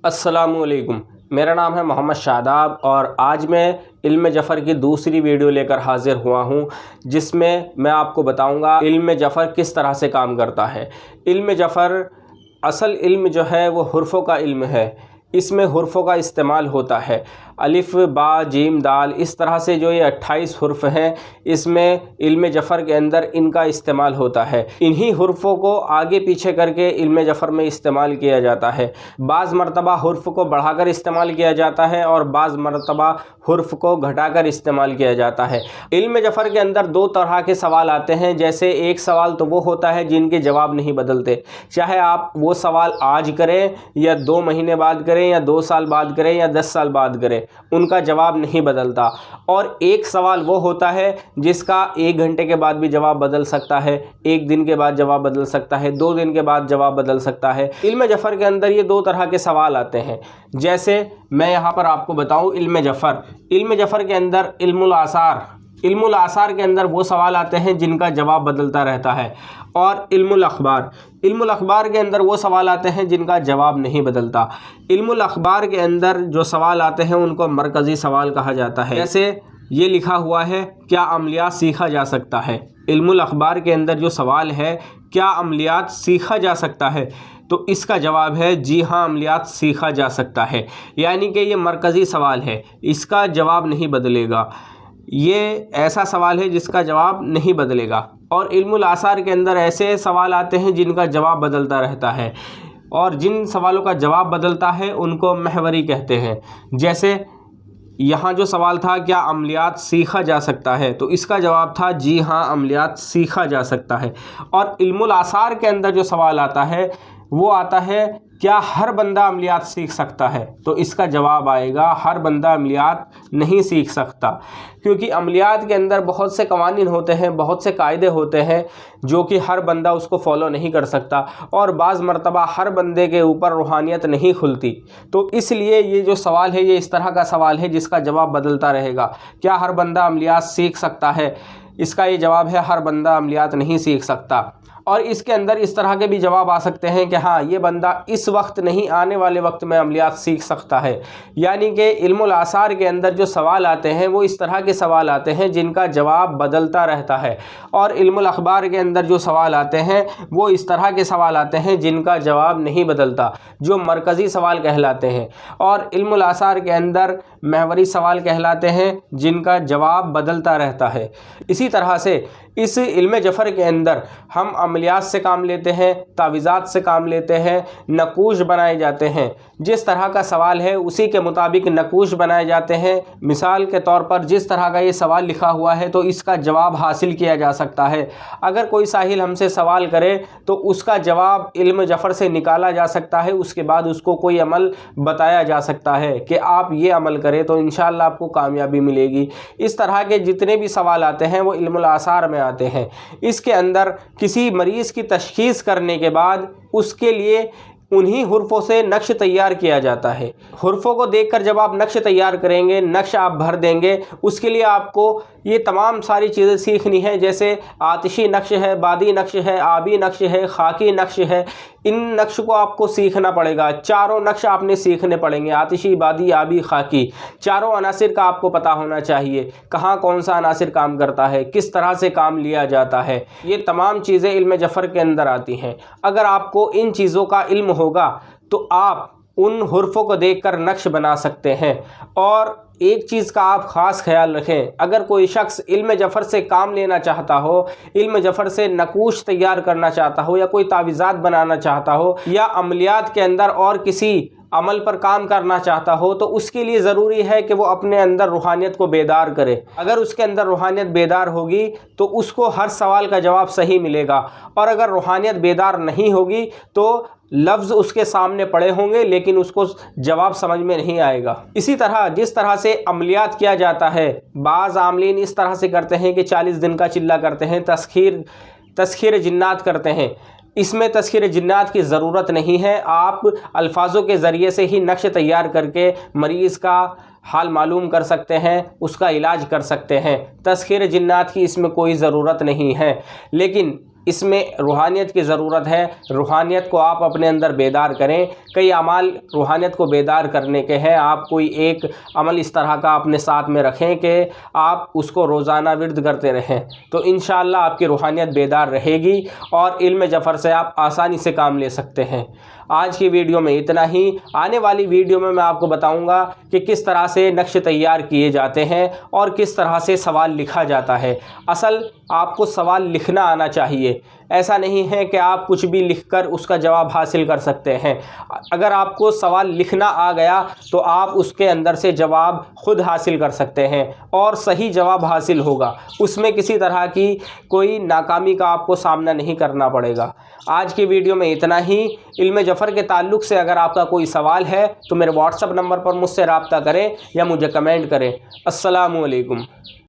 अस्सलामुअलैकुम। मेरा नाम है मोहम्मद शादाब और आज मैं इल्म ज़फ़र की दूसरी वीडियो लेकर हाज़िर हुआ हूँ, जिसमें मैं आपको बताऊँगा इल्म ज़फ़र किस तरह से काम करता है। इल्म ज़फ़र असल इल्म जो है वो हुर्फ़ों का इल्म है। इसमें हुर्फ़ों का इस्तेमाल होता है। अलिफ़ बा जीम दाल इस तरह से जो ये 28 हुर्फ़ हैं, इसमें इल्म ज़फ़र के अंदर इनका इस्तेमाल होता है। इन्हीं हुर्फ़ों को आगे पीछे करके इल्म ज़फ़र में इस्तेमाल किया जाता है। बाज़ मरतबा हुर्फ़ को बढ़ाकर इस्तेमाल किया जाता है और बाज़ मरतबा हुर्फ़ को घटाकर इस्तेमाल किया जाता है। इल्म ज़फ़र के अंदर दो तरह के सवाल आते हैं। जैसे एक सवाल तो वो होता है जिनके जवाब नहीं बदलते, चाहे आप वो सवाल आज करें या 2 महीने बाद करें या 2 साल बाद करें या 10 साल बाद करें, उनका जवाब नहीं बदलता। और एक सवाल वो होता है जिसका 1 घंटे के बाद भी जवाब बदल सकता है, 1 दिन के बाद जवाब बदल सकता है, 2 दिन के बाद जवाब बदल सकता है। इल्म ज़फ़र के अंदर ये 2 तरह के सवाल आते हैं। जैसे मैं यहाँ पर आपको बताऊँ इल्म ज़फ़र के अंदर इल्मुल आसार के अंदर वो सवाल आते हैं जिनका जवाब बदलता रहता है। और इल्मुल अख़बार के अंदर वो सवाल आते हैं जिनका जवाब नहीं बदलता। इल्मुल अख़बार के अंदर जो सवाल आते हैं उनको मरकज़ी सवाल कहा जाता है। जैसे ये लिखा हुआ है, क्या अमलियात सीखा जा सकता है। इल्मुल अख़बार के अंदर जो सवाल है, क्या अमलियात सीखा जा सकता है, तो इसका जवाब है जी हाँ, अमलियात सीखा जा सकता है। यानी कि ये मरकज़ी सवाल है, इसका जवाब नहीं बदलेगा। ये ऐसा सवाल है जिसका जवाब नहीं बदलेगा। और इल्मुल आसार के अंदर ऐसे सवाल आते हैं जिनका जवाब बदलता रहता है, और जिन सवालों का जवाब बदलता है उनको महवरी कहते हैं। जैसे यहाँ जो सवाल था, क्या अमलियात सीखा जा सकता है, तो इसका जवाब था जी हाँ, अमलियात सीखा जा सकता है। और इल्मुल आसार के अंदर जो सवाल आता है वो आता है, क्या हर बंदा अमलियात सीख सकता है, तो इसका जवाब आएगा हर बंदा अमलियात नहीं सीख सकता। क्योंकि अमलियात के अंदर बहुत से कवानीन होते हैं, बहुत से कायदे होते हैं जो कि हर बंदा उसको फॉलो नहीं कर सकता, और बाज़ मरतबा हर बंदे के ऊपर रूहानियत नहीं खुलती। तो इसलिए ये जो सवाल है ये इस तरह का सवाल है जिसका जवाब बदलता रहेगा। क्या हर बंदा अमलियात सीख सकता है, इसका ये जवाब है हर बंदा अमलियात नहीं सीख सकता। और इसके अंदर इस तरह के भी जवाब आ सकते हैं कि हाँ, ये बंदा इस वक्त नहीं, आने वाले वक्त में अमलियात सीख सकता है। यानी कि इल्मुल आसार के अंदर जो सवाल आते हैं वो इस तरह के सवाल आते हैं जिनका जवाब बदलता रहता है। और इल्मुल अख़बार के अंदर जो सवाल आते हैं वो इस तरह के सवाल आते हैं जिनका जवाब नहीं बदलता, जो मरकज़ी सवाल कहलाते हैं। और इल्मुल आसार के अंदर महवरी सवाल कहलाते हैं जिनका जवाब बदलता रहता है। इसी तरह से इस इल्म ज़फ़र के अंदर हम अमलियात से काम लेते हैं, तावीज़ात से काम लेते हैं, नक़ूश बनाए जाते हैं। जिस तरह का सवाल है उसी के मुताबिक नक़ूश बनाए जाते हैं। मिसाल के तौर पर जिस तरह का ये सवाल लिखा हुआ है तो इसका जवाब हासिल किया जा सकता है। अगर कोई साहिल हमसे सवाल करे तो उसका जवाब इल्म ज़फ़र से निकाला जा सकता है। उसके बाद उसको कोई अमल बताया जा सकता है कि आप ये अमल करें तो इंशाअल्लाह आपको कामयाबी मिलेगी। इस तरह के जितने भी सवाल आते हैं वो इल्मुल आसार में आते हैं। इसके अंदर किसी मरीज़ की तशख़ीस करने के बाद उसके लिए उन्हीं हुर्फ़ों से नक्श तैयार किया जाता है। हुर्फ़ों को देखकर जब आप नक्श तैयार करेंगे, नक्श आप भर देंगे, उसके लिए आपको ये तमाम सारी चीज़ें सीखनी है। जैसे आतिशी नक्श है, बादी नक्श है, आबी नक्श है, खाकी नक्श है। इन नक्श को आपको सीखना पड़ेगा। चारों नक्श आपने सीखने पड़ेंगे, आतिशी, बादी, आबी, खाकी। चारों अनासिर का आपको पता होना चाहिए, कहाँ कौन सा अनासिर काम करता है, किस तरह से काम लिया जाता है। ये तमाम चीज़ें इल्म ज़फ़र के अंदर आती हैं। अगर आपको इन चीज़ों का इल्म होगा तो आप उन हुर्फ़ों को देखकर नक्श बना सकते हैं। और एक चीज़ का आप ख़ास ख्याल रखें, अगर कोई शख्स इल्म ज़फ़र से काम लेना चाहता हो, इल्म ज़फ़र से नक़ूश तैयार करना चाहता हो, या कोई तावीज़ात बनाना चाहता हो, या अमलियात के अंदर और किसी अमल पर काम करना चाहता हो, तो उसके लिए ज़रूरी है कि वो अपने अंदर रूहानियत को बेदार करे। अगर उसके अंदर रूहानियत बेदार होगी तो उसको हर सवाल का जवाब सही मिलेगा। और अगर रूहानियत बेदार नहीं होगी तो लफ्ज़ उसके सामने पड़े होंगे लेकिन उसको जवाब समझ में नहीं आएगा। इसी तरह जिस तरह से अमलियात किया जाता है, बाज़ आमलीन इस तरह से करते हैं कि 40 दिन का चिल्ला करते हैं, तस्खीर जिन्नात करते हैं। इसमें तस्खीर जिन्नात की ज़रूरत नहीं है। आप अल्फाजों के ज़रिए से ही नक्श तैयार करके मरीज़ का हाल मालूम कर सकते हैं, उसका इलाज कर सकते हैं। तस्खीर जिन्नात की इसमें कोई ज़रूरत नहीं है। लेकिन इसमें रूहानियत की ज़रूरत है। रूहानियत को आप अपने अंदर बेदार करें। कई अमाल रूहानियत को बेदार करने के हैं। आप कोई एक अमल इस तरह का अपने साथ में रखें कि आप उसको रोज़ाना विर्द करते रहें, तो इंशाअल्लाह आपकी रूहानियत बेदार रहेगी और इल्म जफ़र से आप आसानी से काम ले सकते हैं। आज की वीडियो में इतना ही। आने वाली वीडियो में मैं आपको बताऊंगा कि किस तरह से नक्श तैयार किए जाते हैं और किस तरह से सवाल लिखा जाता है। असल आपको सवाल लिखना आना चाहिए। ऐसा नहीं है कि आप कुछ भी लिखकर उसका जवाब हासिल कर सकते हैं। अगर आपको सवाल लिखना आ गया तो आप उसके अंदर से जवाब खुद हासिल कर सकते हैं और सही जवाब हासिल होगा। उसमें किसी तरह की कोई नाकामी का आपको सामना नहीं करना पड़ेगा। आज की वीडियो में इतना ही। इल्म जफ़र के ताल्लुक़ से अगर आपका कोई सवाल है तो मेरे व्हाट्सएप नंबर पर मुझसे रब्ता करें या मुझे कमेंट करें। अस्सलामु अलैकुम।